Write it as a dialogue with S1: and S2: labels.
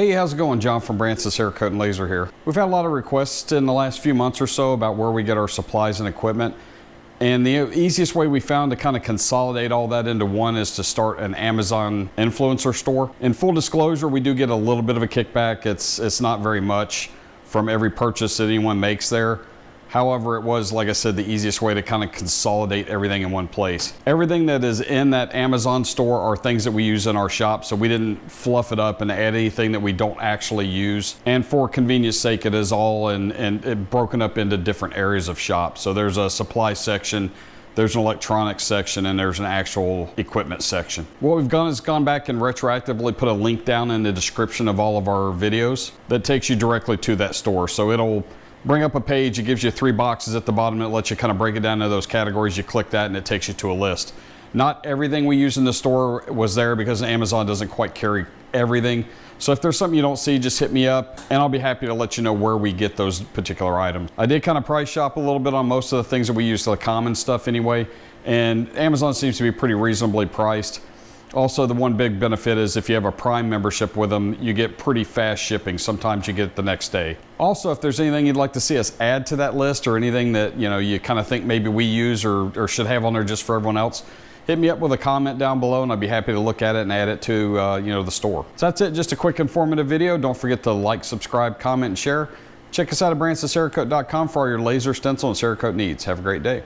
S1: Hey, how's it going? John from Branson Cerakote and Laser here. We've had a lot of requests in the last few months or so about where we get our supplies and equipment. And the easiest way we found to kind of consolidate all that into one is to start an Amazon influencer store. In full disclosure, we do get a little bit of a kickback. It's not very much from every purchase that anyone makes there. However, it was, like I said, the easiest way to kind of consolidate everything in one place. Everything that is in that Amazon store are things that we use in our shop, so we didn't fluff it up and add anything that we don't actually use. And for convenience sake, it is all broken up into different areas of shop. So there's a supply section, there's an electronics section, and there's an actual equipment section. What we've done is gone back and retroactively put a link down in the description of all of our videos that takes you directly to that store. So it'll bring up a page, it gives you 3 boxes at the bottom, it lets you kind of break it down into those categories. You click that and it takes you to a list. Not everything we use in the store was there because Amazon doesn't quite carry everything. So if there's something you don't see, just hit me up and I'll be happy to let you know where we get those particular items. I did kind of price shop a little bit on most of the things that we use, the common stuff anyway, and Amazon seems to be pretty reasonably priced. Also, the one big benefit is if you have a Prime membership with them, you get pretty fast shipping. Sometimes you get it the next day. Also, if there's anything you'd like to see us add to that list or anything that you kind of think maybe we use or should have on there just for everyone else, hit me up with a comment down below and I'd be happy to look at it and add it to the store. So that's it, just a quick informative video. Don't forget to like, subscribe, comment, and share. Check us out at BransonCerakote.com for all your laser, stencil, and Cerakote needs. Have a great day.